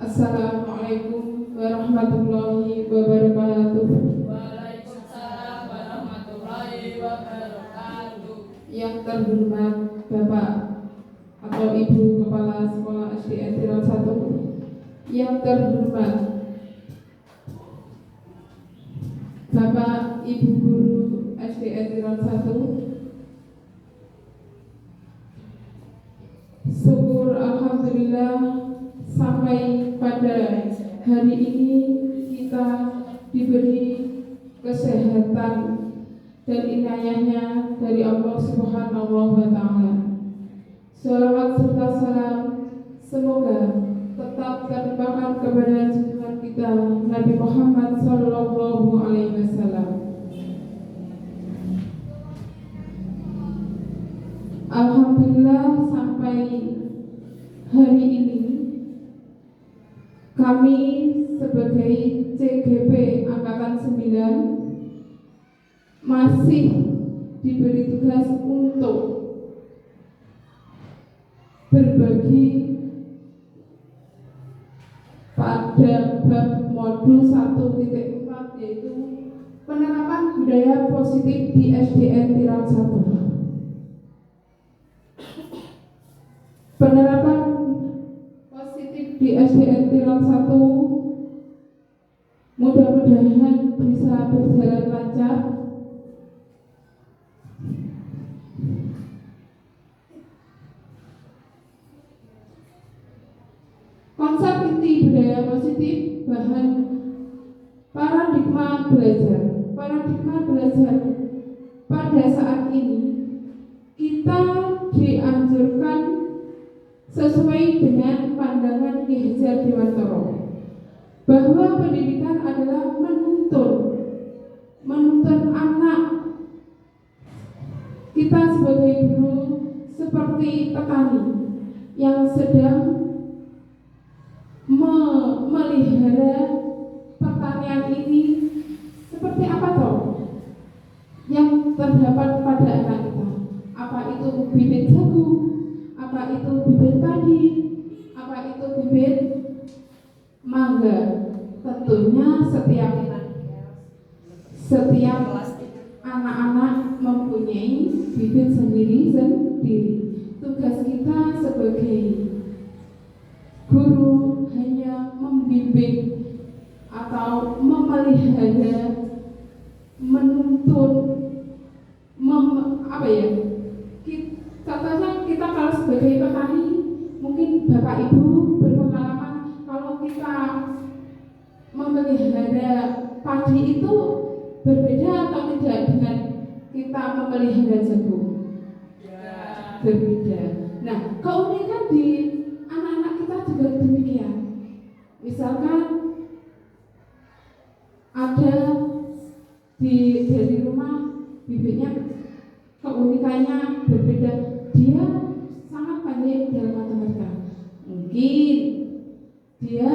Assalamualaikum warahmatullahi wabarakatuh. Waalaikumsalam warahmatullahi wabarakatuh. Yang terhormat Bapak atau Ibu Kepala Sekolah SDN Tiron 1, yang terhormat Bapak Ibu Guru SDN Tiron 1, syukur alhamdulillah sampai pada hari ini kita diberi kesehatan dan inayahnya dari Allah Subhanahu wa Ta'ala. Shalawat serta salam semoga tetap terlimpahkan kepada junjungan kita Nabi Muhammad Sallallahu Alaihi Wasallam. Alhamdulillah sampai hari ini kami sebagai CGP Angkatan 9 masih diberi tugas untuk berbagi pada bab modul 1.4, yaitu penerapan budaya positif di SDN Tiron 1. Penerapan positif di SDN Tiron 1 mudah-mudahan bisa berjalan lancar. Konsep inti budaya positif bahan paradigma belajar. Paradigma belajar pada saat ini kita dianjurkan sesuai dengan pandangan Ki Hajar Dewantara bahwa pendidikan adalah menuntun anak kita sebagai guru seperti petani yang sedang memelihara pertanian ini. Seperti apa toh yang terdapat pada anak kita? Apa itu bibit jagung? Apa itu bibit padi? Apa itu bibit mangga? Tentunya setiap anak-anak mempunyai bibit sendiri-sendiri. Tugas kita sebagai guru hanya membimbing atau memelihara, menuntun, contohnya kita kalau sebagai petani, mungkin Bapak Ibu berpengalaman kalau kita memelihara padi itu berbeda atau tidak dengan kita memelihara jagung? Berbeda. Nah, keunikan di anak-anak kita juga demikian. Misalkan ada dari rumah bibitnya, keunikannya berbeda, dia sangat pandai dalam matematika, mungkin dia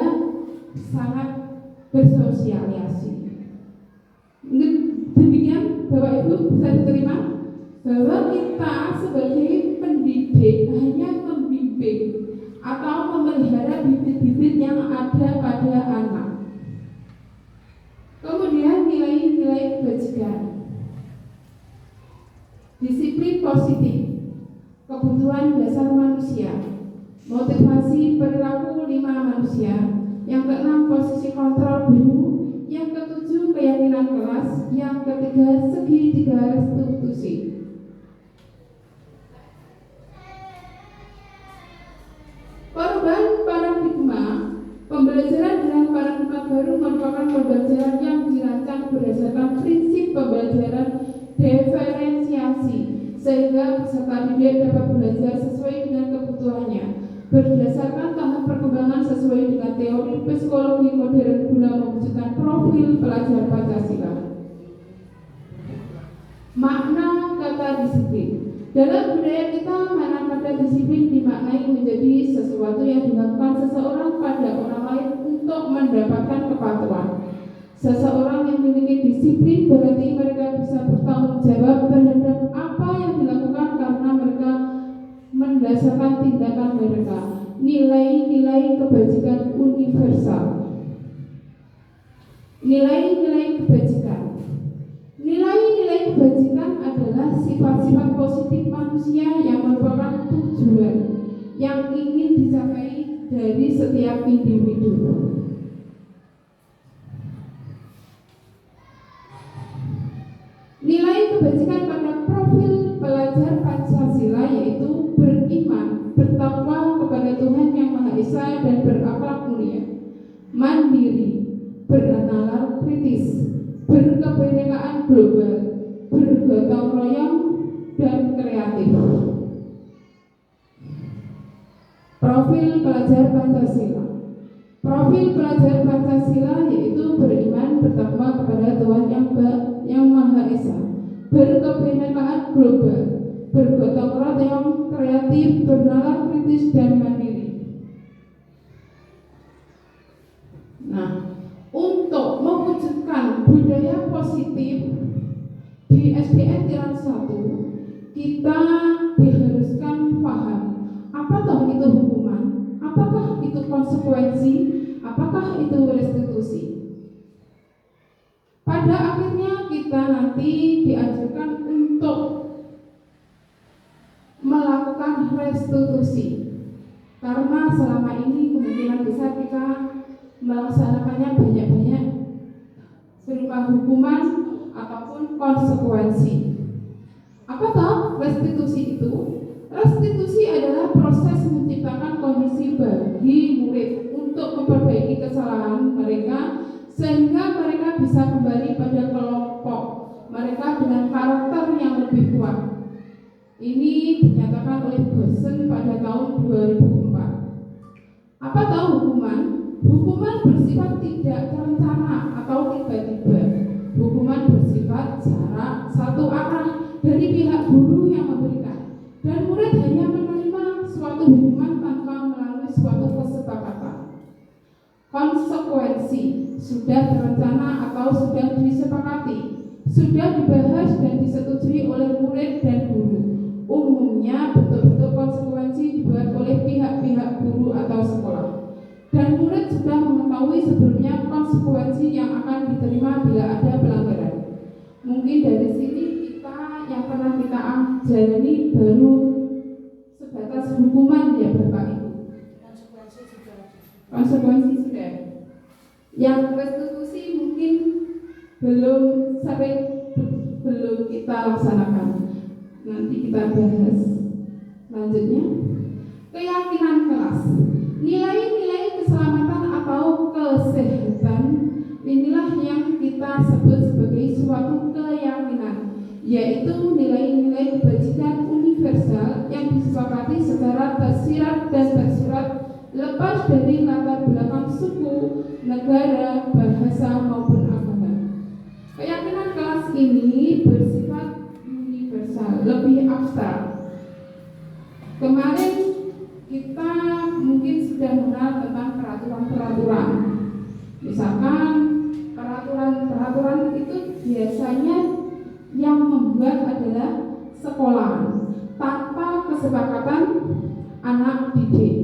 sangat bersosialisasi. Demikian Bapak Ibu bisa diterima bahwa kita sebagai pendidik hanya membimbing atau memelihara bibit-bibit yang ada pada anak. Kemudian nilai-nilai kebajikan, disiplin positif, kebutuhan dasar manusia, motivasi perilaku 5 manusia, yang keenam posisi kontrol guru, yang ketujuh keyakinan kelas, yang ketiga segitiga restitusi. Perubahan paradigma pembelajaran dengan paradigma baru merupakan pembelajaran yang dirancang berdasarkan prinsip pembelajaran diferensiasi, sehingga peserta didik dapat belajar sesuai dengan kebutuhannya berdasarkan tahap perkembangan sesuai dengan teori psikologi modern guna mewujudkan profil pelajar Pancasila. Makna kata disiplin. Dalam budaya kita, makna kata disiplin dimaknai menjadi sesuatu yang dilakukan seseorang pada orang lain untuk mendapatkan kepatuhan. Seseorang yang memiliki disiplin berarti mereka bisa bertanggung jawab terhadap apa yang dilakukan karena mereka mendasarkan tindakan mereka. nilai-nilai kebajikan universal. Nilai-nilai kebajikan. Nilai-nilai kebajikan adalah sifat-sifat positif manusia yang merupakan tujuan yang ingin dicapai dari setiap individu. Nilai kebajikan pada profil pelajar Pancasila yaitu beriman, bertakwa kepada Tuhan Yang Maha Esa dan berakhlak mulia, mandiri, bernalar kritis, berkebinekaan global, bergotong royong, dan kreatif. Profil pelajar Pancasila. Profil pelajar Pancasila yaitu beriman, bertakwa kepada Tuhan Yang Maha Esa, berkebinekaan global, bergotong royong, kreatif, bernalar kritis, dan mandiri. Nah, untuk mewujudkan budaya positif di SDN Tiran 1, kita diharuskan paham apa toh itu hukuman, apakah itu konsekuensi, apakah itu restitusi. Pada akhirnya kita nanti diajarkan untuk melakukan restitusi, karena selama ini kemungkinan besar kita melaksanakannya banyak-banyak berupa hukuman ataupun konsekuensi. Apa toh restitusi itu? Restitusi adalah proses menciptakan kondisi bagi murid untuk memperbaiki kesalahan mereka sehingga mereka bisa kembali pada kelompok mereka dengan karakter yang lebih kuat. Ini dinyatakan oleh Gosen pada tahun 2004. Apa tahu hukuman? Hukuman bersifat tidak terencana atau tiba-tiba. Hukuman bersifat jarak satu arah dari pihak guru yang memberikan, dan murid hanya menerima suatu hukuman tanpa melalui suatu kesepakatan. Konsekuensi sudah terencana atau sudah disepakati, sudah dibahas dan disetujui oleh murid dan guru. Umumnya bentuk-bentuk konsekuensi dibuat oleh pihak-pihak guru atau sekolah, dan murid sudah mengetahui sebelumnya konsekuensi yang akan diterima bila ada pelanggaran. Mungkin dari sini kita yang pernah kita jalani baru sebatas hukuman ya Bapak Ibu. Konsekuensi sudah. Yang restitusi mungkin belum kita laksanakan. Nanti kita bahas selanjutnya. Keyakinan kelas. Nilai-nilai keselamatan atau kesehatan inilah yang kita sebut sebagai suatu keyakinan, yaitu nilai-nilai kebajikan universal yang disepakati secara tersirat dan tersurat lepas dari latar belakang suku, negara, bahasa maupun agama. Keyakinan kelas ini bersifat universal, lebih abstrak. Kemarin kita mungkin sudah mengenal tentang peraturan-peraturan. Misalkan peraturan itu biasanya yang membuat adalah sekolah tanpa kesepakatan anak didik.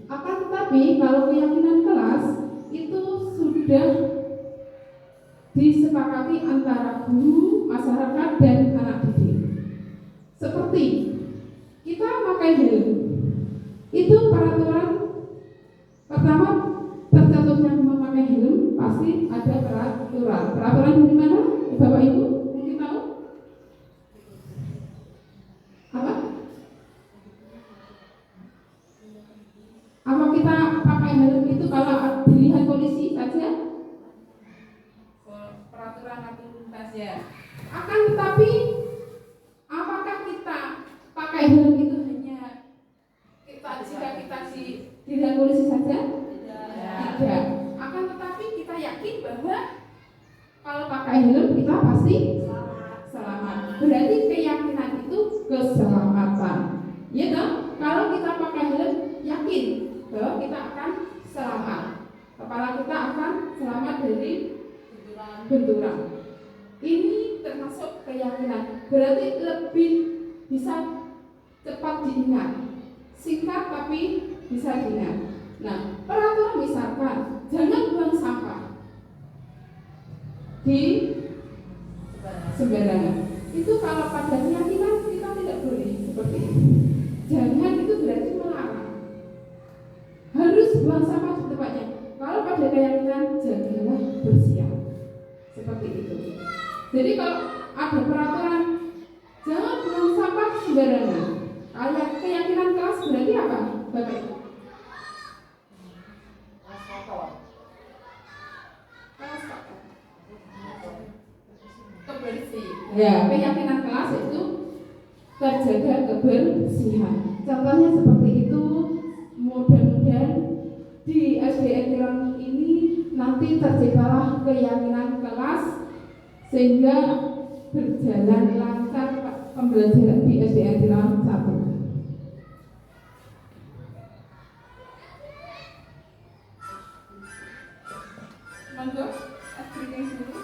Akan tetapi kalau keyakinan kelas itu sudah disepakati antara guru, masyarakat, dan anak didik. Seperti kita pakai helm, itu peraturan pertama tercatatnya memakai helm pasti ada peraturan. Peraturan dari mana? Bapak Ibu mungkin tahu? Apa? Apa kita pakai helm itu kalau dilihat polisi saja? Peraturan lalu lintas ya. Akan tetapi apakah kita pakai helm itu hanya jika kita dilihat polisi saja? Tidak. Akan tetapi kita yakin bahwa kalau pakai helm kita pasti selamat. Berarti keyakinan itu keselamatan. Ya dong? Kalau kita pakai helm yakin bahwa kita akan selamat. Kepala kita akan selamat dari benturan. Ini termasuk keyakinan. Berarti lebih bisa cepat diingat. Singkat tapi bisa bisa dilihat. Nah, peraturan misalkan jangan buang sampah di sembarangan. Itu kalau pada keyakinan kita tidak boleh seperti itu. Jangan itu berarti melarang. Harus buang sampah di tempatnya. Kalau pada keyakinan jagalah bersiap. Seperti itu. Jadi kalau ada peraturan jangan buang sampah sembarangan. Kalau keyakinan kelas berarti apa, Bapak Ibu? Kebersih. Ya, keyakinan kelas itu terjaga kebersihan. Contohnya seperti itu. Mudah-mudahan di SDN Tirang ini nanti terciptalah keyakinan kelas sehingga berjalan lancar pembelajaran di SDN Tirang 1. Monggo, screening dulu.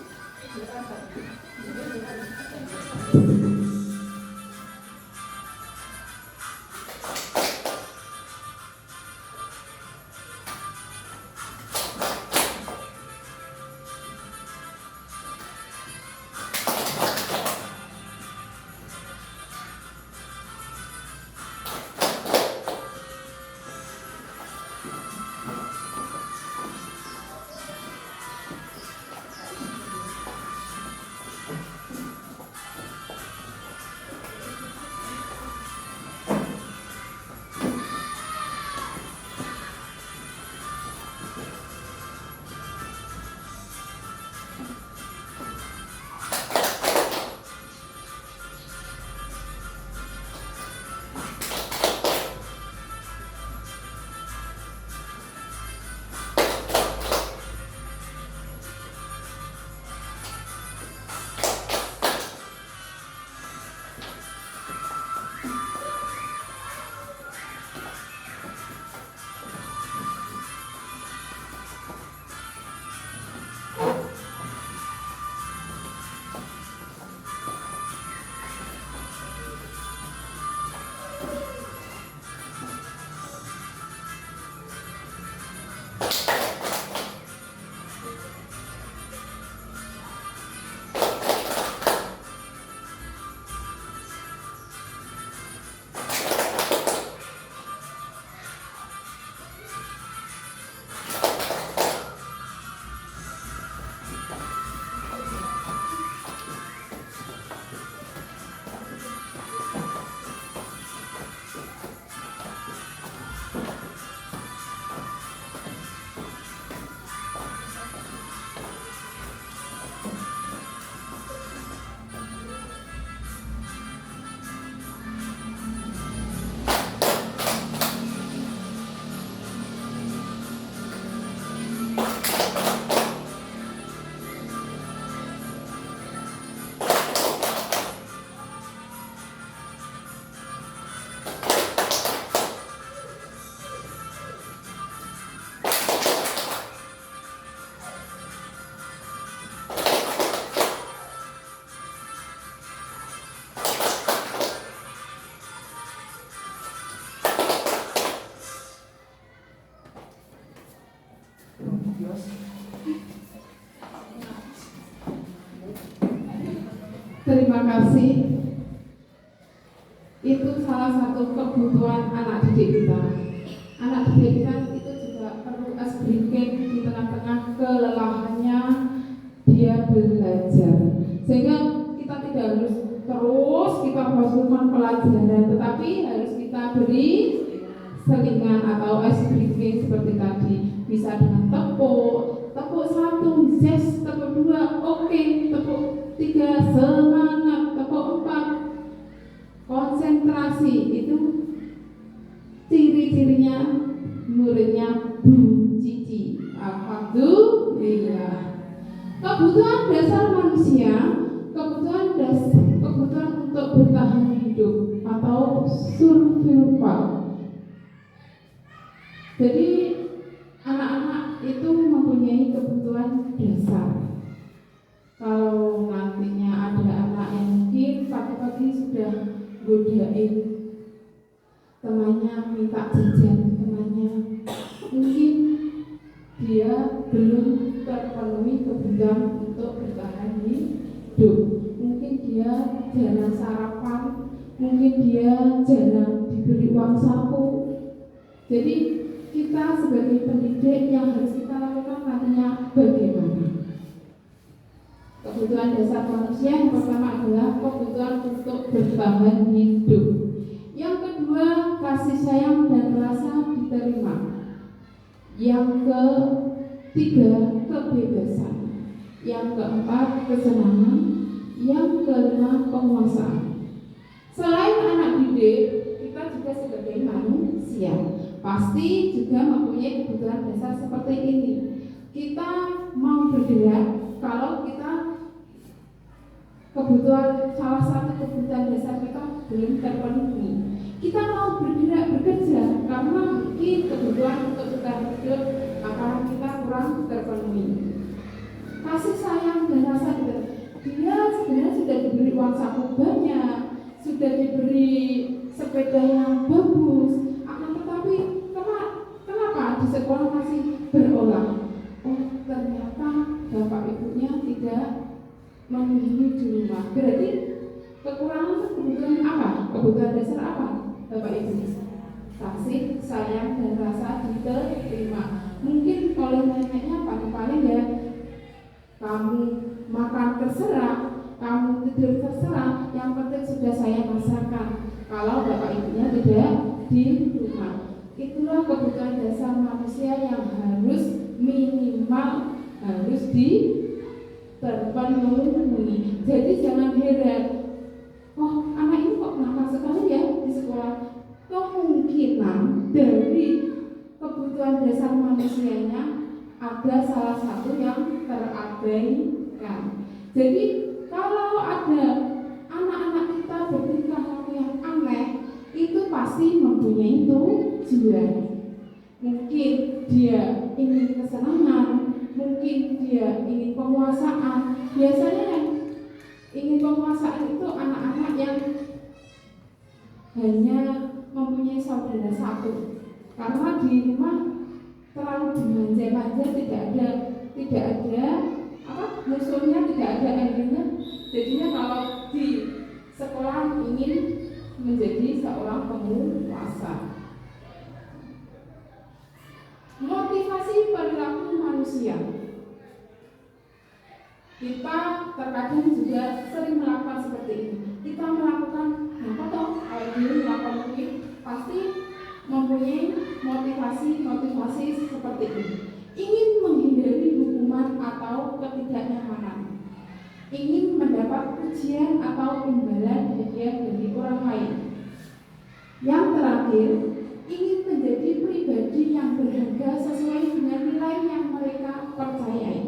Terima kasih. Itu salah satu kebutuhan anak didik kita. Anak didik kita itu juga perlu briefing di tengah-tengah kelelahannya dia belajar. Sehingga kita tidak harus terus kita fokuskan pelajaran, tetapi harus kita beri selingan atau briefing seperti tadi. Bisa dengan tepuk 1, yes, tepuk 2, oke, tepuk 3, semangat, tepuk 4, konsentrasi. Itu ciri-cirinya muridnya Bu Cici. Alhamdulillah. Kebutuhan dasar manusia, kebutuhan untuk bertahan hidup atau survival. Jadi anak-anak itu mempunyai kebutuhan dasar. Kalau nantinya ada anak yang mungkin pagi-pagi sudah godain temannya minta jajan, temannya belum terpenuhi kebutuhan untuk bertahan hidup. Mungkin dia jarang sarapan, mungkin dia jarang diberi uang saku. Jadi kita sebagai pendidik yang harus kita lakukan nantinya bagaimana? Kebutuhan dasar manusia yang pertama adalah kebutuhan untuk bertahan hidup. Yang kedua, kasih sayang dan rasa diterima. Yang ketiga, kebebasan. Yang keempat, kesenangan. Yang kelima, penguasaan. Selain anak didik, kita juga sebagai manusia pasti juga mempunyai kebutuhan dasar seperti ini. Kita mau bergerak kalau kita kebutuhan, salah satu kebutuhan dasar kita belum terpenuhi. Kita mau bergerak bekerja karena mungkin kebutuhan untuk bertahan hidup makanan kita kurang terpenuhi. Kasih sayang dan rasa dia sebenarnya sudah diberi uang saku banyak, sudah diberi sepeda yang bagus, akan tetapi kenapa di sekolah masih berolah? Oh, ternyata bapak ibunya tidak memenuhi di rumah. Berarti kekurangan kebutuhan apa? Kebutuhan dasar apa, bapak ibu? Kasih sayang dan rasa diterima. Mungkin oleh neneknya paling ya kamu makan terserah, kamu tidur terserah, yang penting sudah saya masakan. Kalau bapak ibunya tidak di rumah, itulah kebutuhan dasar manusia yang harus minimal harus terpenuhi. Jadi jangan heran, oh anak ini kok nakal sekali ya di sekolah. Kemungkinan dari kebutuhan dasar manusianya ada salah satu yang terabaikan. Jadi kalau ada anak-anak kita bertingkah laku yang aneh, itu pasti mempunyai tujuan. Mungkin dia ingin kesenangan, mungkin dia ingin penguasaan. Biasanya yang ingin penguasaan itu anak-anak yang hanya mempunyai saudara satu, karena di rumah terlalu dimanja-manja, tidak ada musuhnya, tidak ada endingnya. Jadinya kalau di sekolah ingin menjadi seorang penguasa. Motivasi perilaku manusia. Kita terkadang juga sering melakukan seperti ini. Kita melakukan apa toh? Kalau dulu melakukan ini pasti mempunyai motivasi seperti ini. Ingin menghindari hukuman atau ketidaknyamanan, ingin mendapat pujian atau imbalan hadiah dari orang lain. Yang terakhir, ingin menjadi pribadi yang berharga sesuai dengan nilai yang mereka percayai.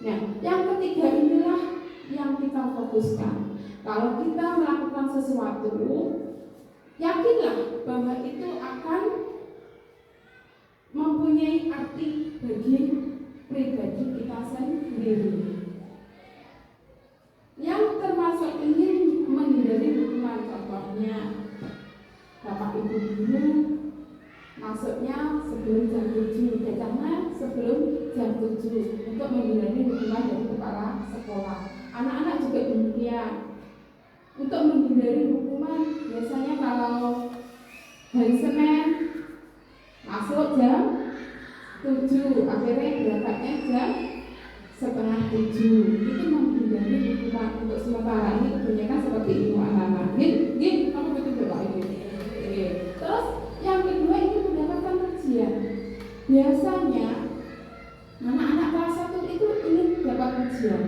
Nah, yang ketiga inilah yang kita fokuskan. Kalau kita melakukan sesuatu, yakinlah bahwa itu akan mempunyai arti bagi pribadi kita sendiri. Yang termasuk ingin menghindari hukuman, contohnya bapak ibu dulu masuknya sebelum jam 7, datangnya sebelum jam 7 untuk menghindari hukuman dari kepala sekolah. Anak-anak juga demikian. Untuk menghindari hukuman, biasanya kalau hari Senin masuk jam 7, akhirnya berangkatnya jam setengah 7. Itu menghindari hukuman. Untuk sementara ini kebanyakan seperti itu anak-anak. Gini, kamu betul berdoa ini. Terus yang kedua ini mendapatkan pujian. Biasanya anak-anak kelas 1 itu ingin dapat pujian.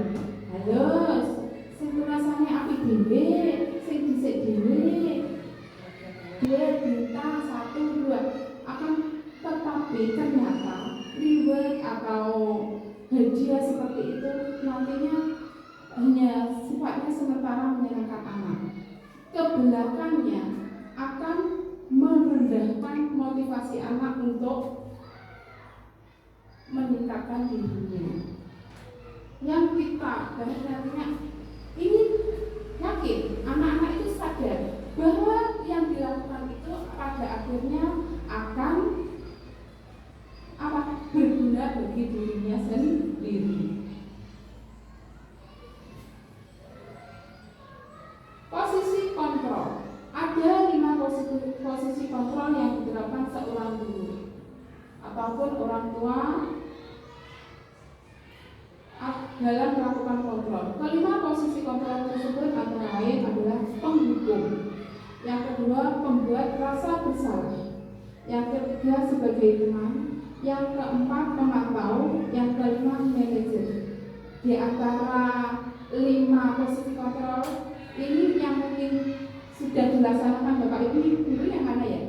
Halo, sing rasanya api dhewe, sing dhisik dhewe. Dia minta 1, 2 akan, tetapi ternyata reward atau hadiah seperti itu nantinya hanya sifatnya sementara menyenangkan anak. Kebelakangnya akan merendahkan motivasi anak untuk meningkatkan dirinya. Yang kita bahas nantinya ini yakin anak-anak itu sadar bahwa yang dilakukan itu pada akhirnya akan berguna bagi dirinya ataupun orang tua dalam melakukan kontrol. Kelima, posisi kontrol tersebut antara lain adalah penghukum. Yang kedua, pembuat rasa bersalah. Yang ketiga, sebagai teman. Yang keempat, memantau. Yang kelima, manajer. Di antara 5 posisi kontrol ini yang mungkin sudah dilaksanakan Bapak Ibu dulu yang mana ya?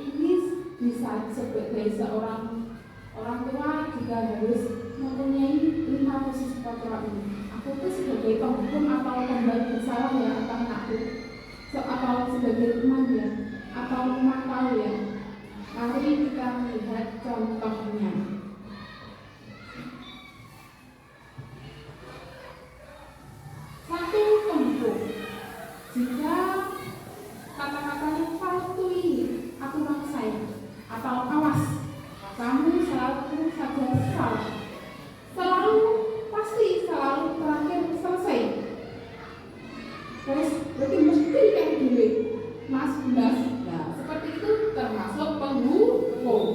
Ini bisa sebagai seorang orang tua juga harus mempunyai 5 posisi kontrol ini. Aku tuh sebagai penghukum atau pembuat bersalah ya atau anakku, atau sebagai teman ya, atau memantau ya. Mari kita melihat contohnya. Satu, penghukum. Jika kata-katanya patuhi aturan saya atau awas, kamu selalu saja salah, selalu pasti selalu terakhir selesai. Terus berarti mesti kayak gini, Mas. Nah, seperti itu termasuk penghukum.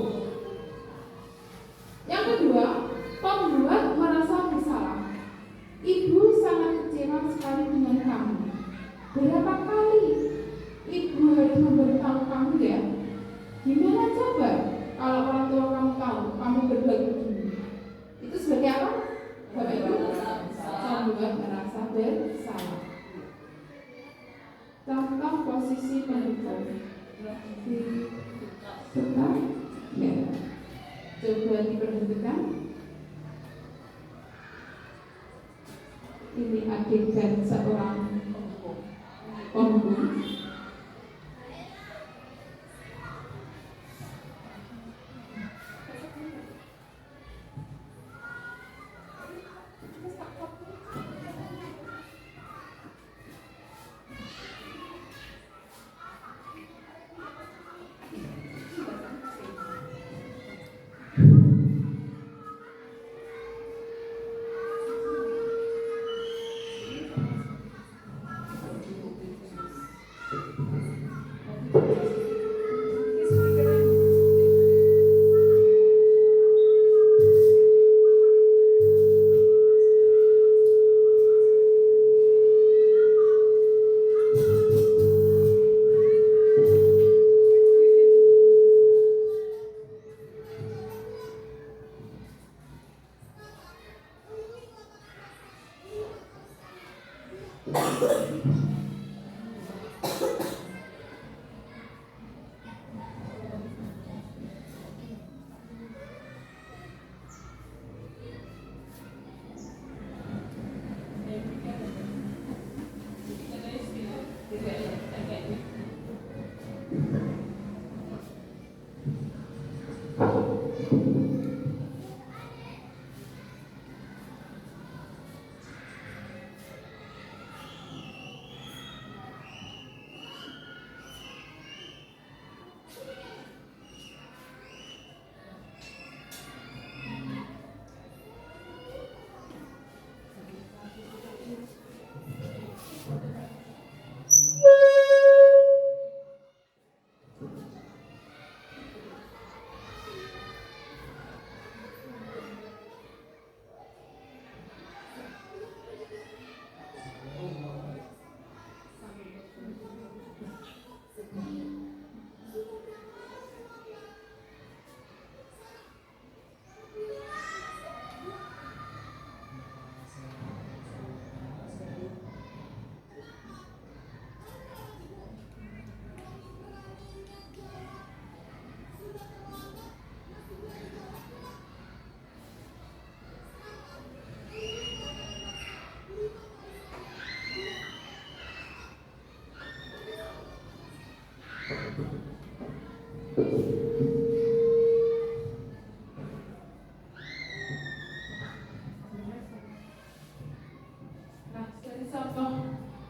Yang kedua, pembuat merasa bersalah. Ibu sangat kecewa sekali dengan kamu. Berapa kali ibu harus memberitahu kamu ya? Gimana coba kalau orang tua kamu tahu kamu berbuat begini? Itu sebagai apa? Bapak Ibu, pembuat merasa bersalah. Contoh posisi penghukum. Sebentar, ya. Coba diperhatikan. Ini adegan seorang penghukum.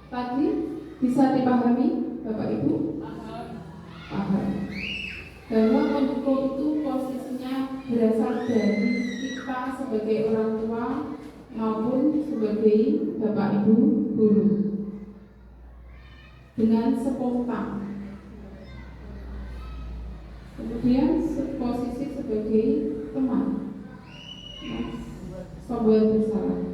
Tadi bisa dipahami Bapak Ibu? Paham. Bahwa penghukum itu posisinya berasal dari kita sebagai orang tua maupun sebagai Bapak Ibu guru dengan spontan. Kemudian posisi sebagai teman, pembuat bersalah.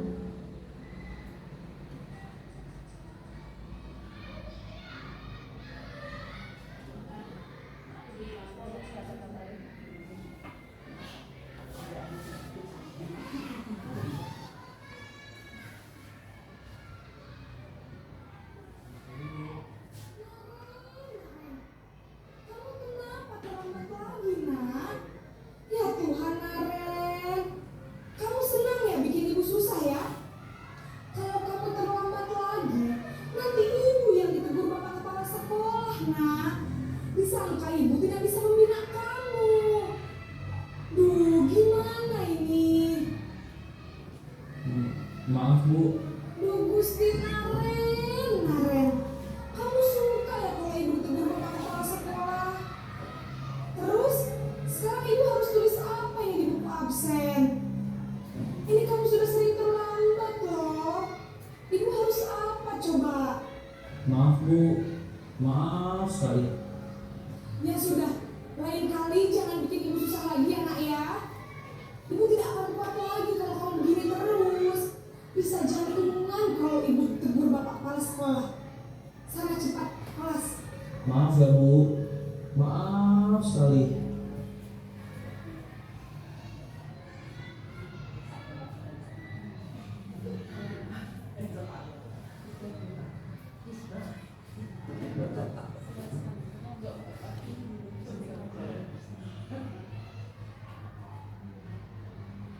Disangka ibu tidak bisa membina kamu. Duh, gimana ini? Maaf Bu. Duh Gusti Naren. Kamu suka ya kalau ibu tegur bapak kepala sekolah? Terus, sekarang ibu harus tulis apa yang di buku absen? Ini kamu sudah sering terlambat loh. Ibu harus apa coba? Maaf Bu. Maaf sekali. Ya sudah, lain kali jangan bikin ibu susah lagi ya nak ya. Ibu tidak akan kuat lagi kalau kamu begini terus. Bisa jantungan kalau ibu tegur bapak kepala sekolah. Sana cepat kelas. Maaf ya Bu. Maaf sekali.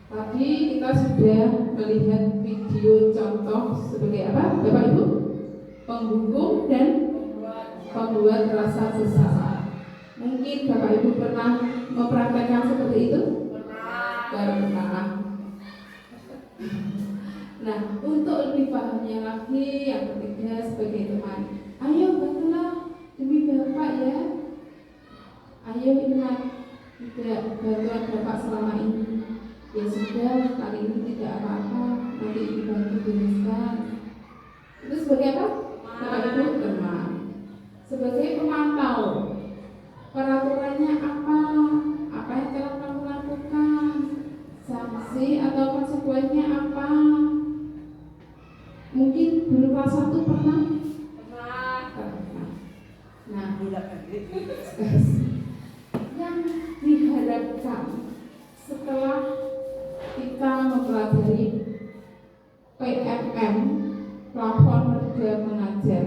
Tadi kita sudah melihat video contoh sebagai apa, Bapak Ibu? Penghukum dan pembuat rasa bersalah. Mungkin Bapak Ibu pernah mempraktekkan seperti itu? Pernah. Nah, untuk lebih pahamnya lagi, yang ketiga sebagai teman, ayo bantulah demi Bapak ya. Ayo ingat, tidak bantuan Bapak selama ini. Ya sudah, kali ini tidak apa-apa, nanti ibu bantu bereskan. Itu sebagai apa? Bapak Ibu teman. Sebagai pemantau, peraturannya apa? Apa yang telah kamu lakukan? Sanksi atau konsekuensinya apa? Mungkin dulu kelas 1 pernah? Pernah. Nah, yang diharapkan setelah kita mempelajari PMM, plafon kerja mengajar,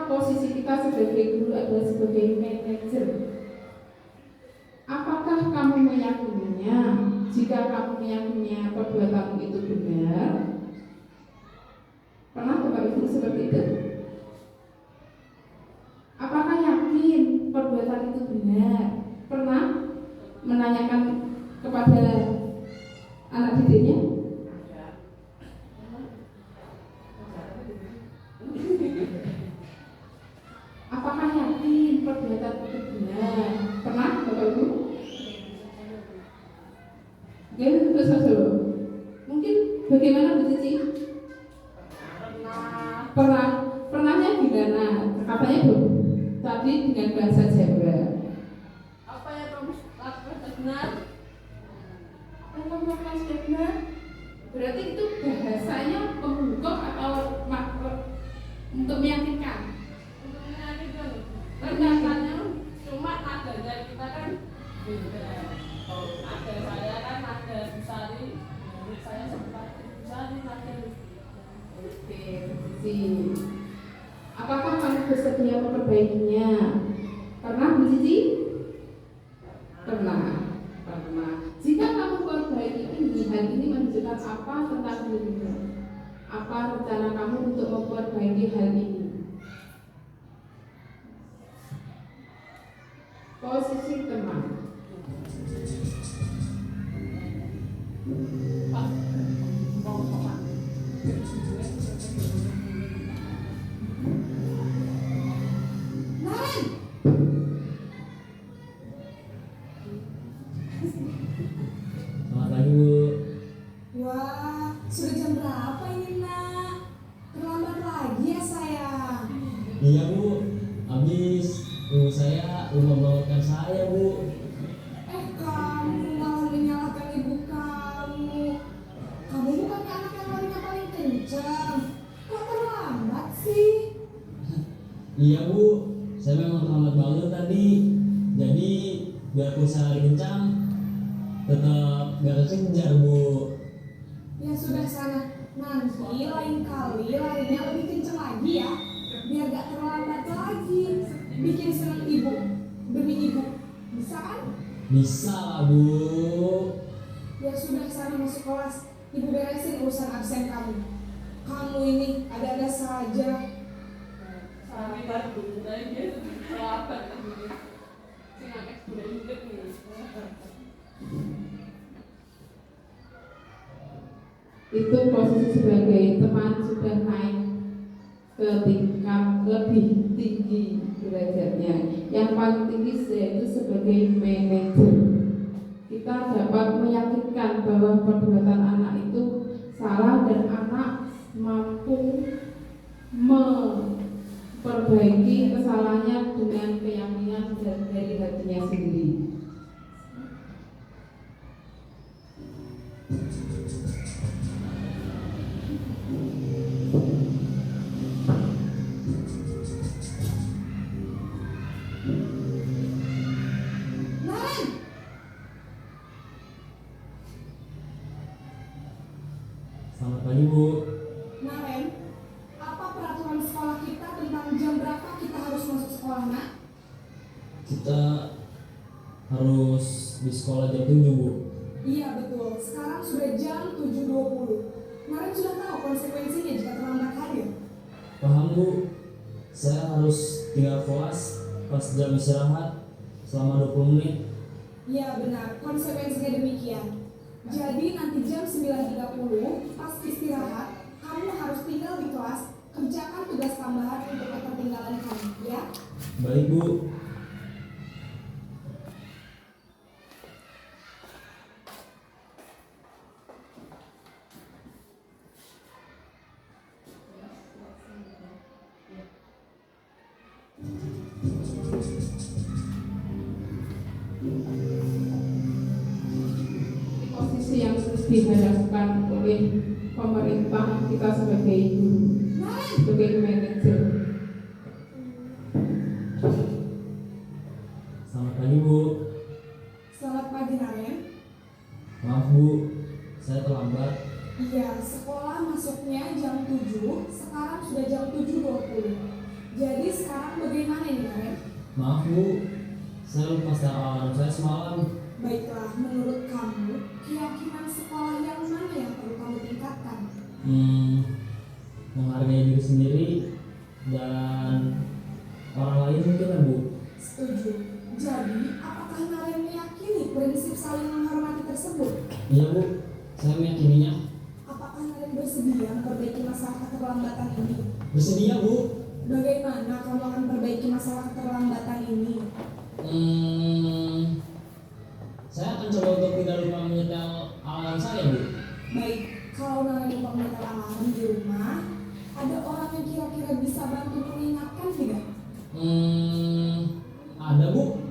posisi kita sebagai guru adalah sebagai manajer. Apakah kamu meyakininya? Jika kamu meyakininya perbuatanmu itu benar, pernah Bapak Ibu seperti itu? Apakah yakin perbuatan itu benar? Pernah menanyakan kepada anak didiknya? Apakah yakin perbuatan itu benar? Pernah Bapak Ibu? Oke, terus dulu. Mungkin bagaimana Bu Cici? Pernahnya gimana? Katanya Bu tadi dengan bahasa Jawa. Apa yang kamu lakukan benar? Yang kamu lakukan benar? Berarti itu bahasanya pembuka atau untuk meyakinkan? Untuk meyakinkan. Ternyatanya cuma nadanya kita kan beda. Nada saya kan nada Busari, menurut saya sempat Busari nada. Oke, sih. Apakah kamu bersedia memperbaikinya? Pernah Bu Cici? Pernah. Jika kamu perbaiki ini, hal ini menunjukkan apa tentang dirimu? Apa rencana kamu untuk memperbaiki hal ini? Posisi teman. Naren, Selamat pagi Bu. wah Iya bu, habis ibu saya lupa membangunkan saya bu. Kamu malah menyalahkan ibu kamu. Kamu bukannya anak yang larinya paling kencang. Kok terlambat sih? Iya bu, saya memang terlambat bangun tadi. Jadi biarpun saya lari kencang, tetap gak kekejar bu. Ya sudah sana. Nanti lain kali larinya lebih kencang lagi ya. Biar gak terlambat lagi. Bikin senang ibu demi ibu. Bisa kan? Bisa lah bu. Ya sudah sana masuk kelas. Ibu beresin urusan absen kamu. Kamu ini ada-ada saja. Sabar dulu aja. Sabar dulu. Sing akeh bulet nih. Itu posisi sebagai teman sudah naik ke tingkat lebih tinggi derajatnya. Yang paling tinggi yaitu sebagai manajer. Kita dapat meyakinkan bahwa perbuatan anak itu salah dan anak mampu memperbaiki kesalahannya dengan keyakinan dari hatinya sendiri. Naren! Selamat pagi bu. Naren, apa peraturan sekolah kita tentang jam berapa kita harus masuk sekolah, nak? Kita harus di sekolah jam 7 bu. Iya betul, sekarang sudah jam 7.20. Naren sudah tahu konsekuensinya jika terlambat hadir. Paham bu, saya harus tinggal kelas pas jam istirahat selama 20 menit. Iya benar, konsekuensinya demikian. Jadi nanti jam 9.30 pas istirahat, kamu harus tinggal di kelas, kerjakan tugas tambahan untuk ketertinggalan kamu, ya? Baik bu. Posisi yang diharapkan oleh pemerintah kita sebagai guru, sebagai manajer. Selamat pagi bu. Selamat pagi Naren. Maaf bu, saya terlambat. Iya, sekolah masuknya jam 7, sekarang sudah jam 7.20. Jadi sekarang bagaimana nih Naren? Maaf bu, saya lupa setel alarm saya semalam. Baiklah, menurut kamu, keyakinan sekolah yang mana yang perlu kamu tingkatkan? Menghargai diri sendiri dan orang lain mungkin ya bu. Setuju. Jadi, apakah Naren meyakini prinsip saling menghormati tersebut? Iya bu, saya meyakininya. Apakah Naren bersedia memperbaiki masalah keterlambatan ini? Bersedia bu. Bagaimana kamu akan memperbaiki masalah keterlambatan ini? Saya akan coba untuk tidak lupa menyetel alarm saya bu. Baik, kalau Naren lupa menyetel alarm di rumah, ada orang yang kira-kira bisa bantu mengingatkan tidak? Ada bu,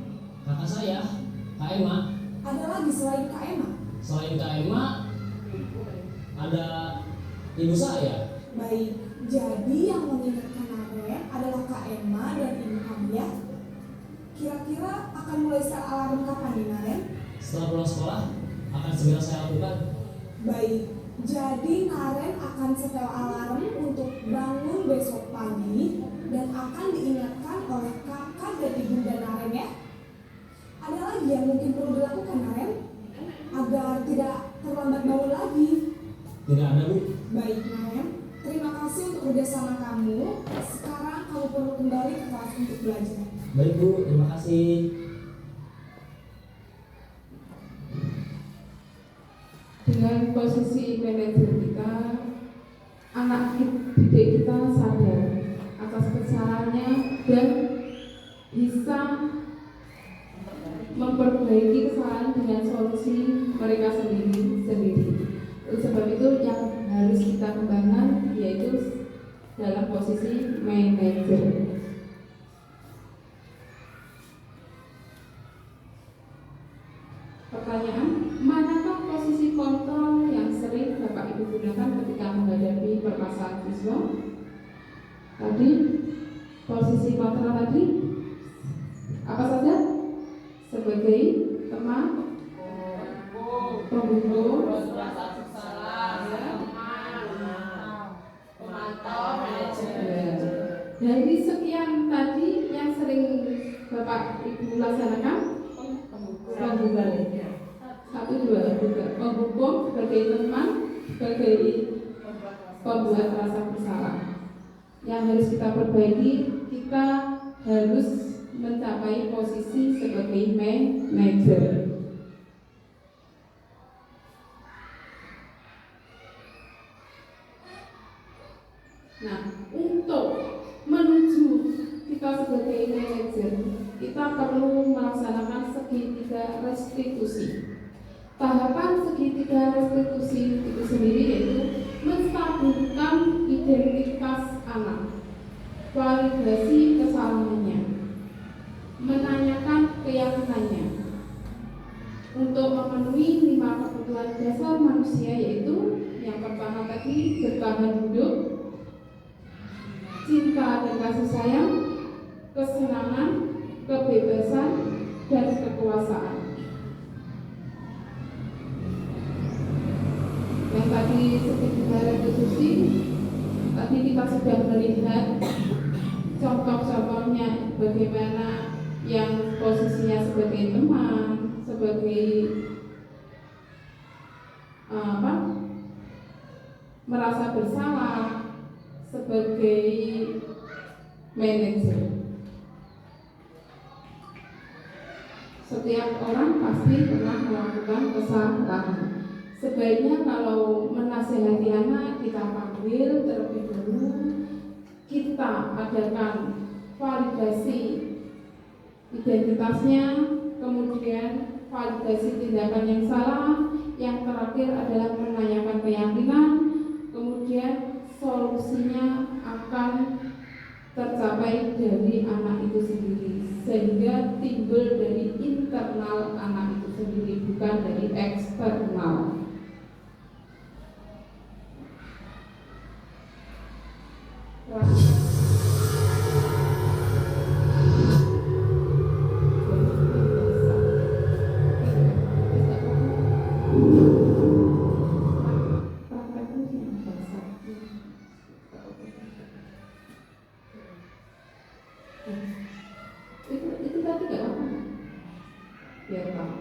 kakak saya, Kak Emma. Ada lagi selain Kak Emma? Selain Kak Emma, ada ibu saya. Baik, jadi yang mengingatkan Naren adalah Kak Emma dan ibu kamu ya? Kira-kira akan mulai setel alarm kapan nih Naren? Setelah pulang sekolah, akan segera saya lakukan. Baik, jadi Naren akan setel alarm untuk bangun besok pagi dan akan diingatkan oleh kakak dan ibunda Naren ya. Ada lagi yang mungkin perlu dilakukan Naren agar tidak terlambat bangun lagi? Tidak ada bu. Baik Naren, terima kasih untuk kerjasama kamu. Sekarang kamu perlu kembali ke kelas untuk belajar. Baik bu, terima kasih. Dengan posisi manajer kita, anak didik kita sadar atas kesalahannya dan bisa memperbaiki kesalahan dengan solusi mereka sendiri. Oleh sebab itu yang harus kita kembangkan yaitu dalam posisi manajer. rasa siswa. Tadi posisi kontra tadi apa saja? Sebagai teman, penghubung, pemantau, manajer. dari sekian tadi yang sering Bapak Ibu laksanakan, penghubung. 1, 2, 3. Penghubung sebagai teman, sebagai pembuat rasa bersalah. Yang harus kita perbaiki, kita harus mencapai posisi sebagai manajer. Nah, untuk menuju kita sebagai manajer, kita perlu melaksanakan segitiga restitusi. Tahapan segitiga restitusi itu sendiri yaitu menstabilkan identitas anak, validasi kesalahannya, menanyakan keyakinannya. Untuk memenuhi 5 kebutuhan dasar manusia yaitu yang pertama tadi bertahan hidup, cinta dan kasih sayang, kesenangan, kebebasan, dan kekuasaan. Yang tadi segitiga restitusi, tadi kita sudah melihat contoh-contohnya bagaimana yang posisinya sebagai teman, sebagai merasa bersalah, sebagai manajer. Setiap orang pasti pernah melakukan kesalahan. Sebaiknya kalau menasehati anak, kita panggil terlebih dahulu, kita adakan validasi identitasnya, kemudian validasi tindakan yang salah, yang terakhir adalah menanyakan keyakinan, kemudian solusinya akan tercapai dari anak itu sendiri, sehingga timbul dari internal anak itu sendiri, bukan dari eksternal. Itu tadi gak apa-apa, biar tahu.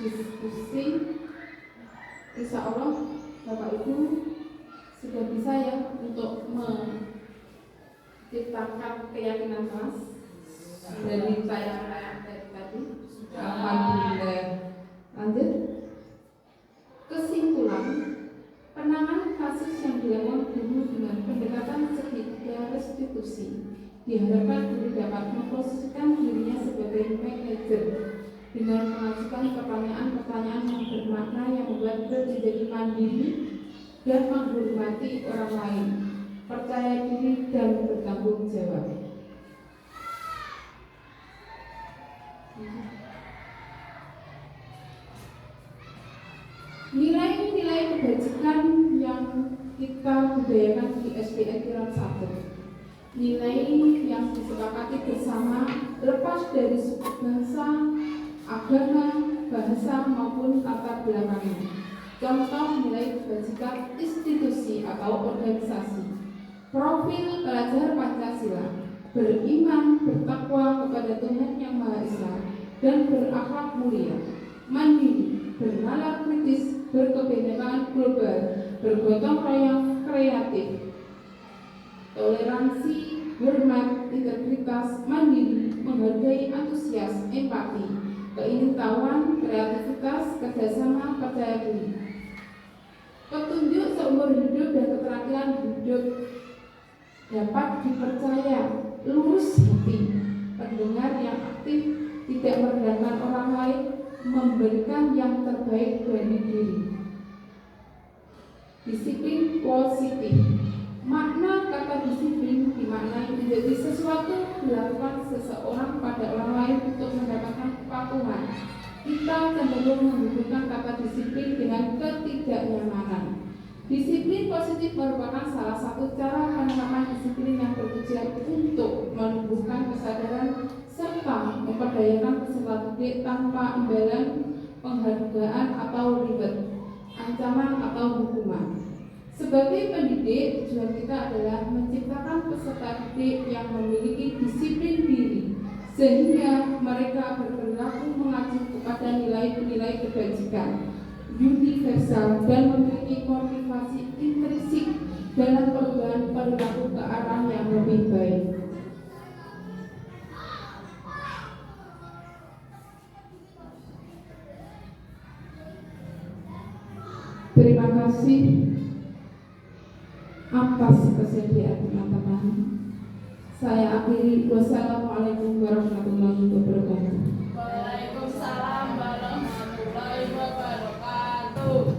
Diskusi, insya Allah Bapak Ibu sudah bisa ya untuk menciptakan keyakinan keras dari tayangan dari tadi. Alhamdulillah. Lanjut. Kesimpulan, penanganan kasus yang dilakukan guru dengan pendekatan segitiga restitusi diharapkan guru dapat memposisikan dirinya sebagai manajer dengan mengajukan pertanyaan-pertanyaan yang bermakna yang membuat beliau menjadi mandiri dan menghormati orang lain, percaya diri dan bertanggung jawab. Nilai-nilai kebajikan yang kita budayakan di SDN Tiran 1, nilai yang disepakati bersama lepas dari suku bangsa, agama, bahasa maupun latar belakangnya. Contoh nilai kebajikan institusi atau organisasi. Profil pelajar Pancasila: beriman, bertakwa kepada Tuhan Yang Maha Esa dan berakhlak mulia, mandiri, bernalar kritis, berkebinekaan global, bergotong royong, kreatif, toleransi, hormat, integritas, mandiri, menghargai, antusias, empati, keingintahuan, kreativitas, kerjasama, percaya diri. Petunjuk seumur hidup dan keterampilan hidup: dapat dipercaya, lurus hati, pendengar yang aktif, tidak merendahkan orang lain, memberikan yang terbaik dari diri. Disiplin positif: makna kata disiplin dimaknai menjadi sesuatu dilakukan seseorang pada orang lain untuk mendapatkan kepatuhan. Kita cenderung menghubungkan kata disiplin dengan ketidaknyamanan. Disiplin positif merupakan salah satu cara penerapan disiplin yang bertujuan untuk menumbuhkan kesadaran serta memperdayakan peserta didik tanpa imbalan, penghargaan atau ribet, ancaman atau hukuman. Sebagai pendidik, tujuan kita adalah menciptakan peserta didik yang memiliki disiplin diri, sehingga mereka berperilaku mengacu kepada nilai-nilai kebajikan universal dan memiliki motivasi intrinsik dalam perubahan perilaku ke arah yang lebih baik. Terima kasih atas kesediaan teman-teman. Saya akhiri. Wassalamualaikum warahmatullahi wabarakatuh. Waalaikumsalam warahmatullahi wabarakatuh.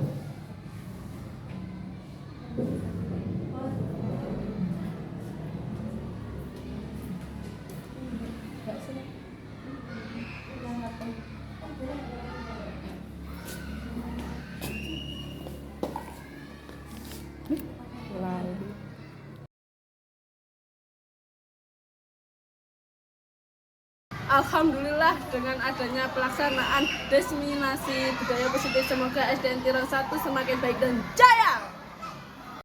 Alhamdulillah dengan adanya pelaksanaan diseminasi budaya positif, semoga SDN Tirang 1 semakin baik dan jaya.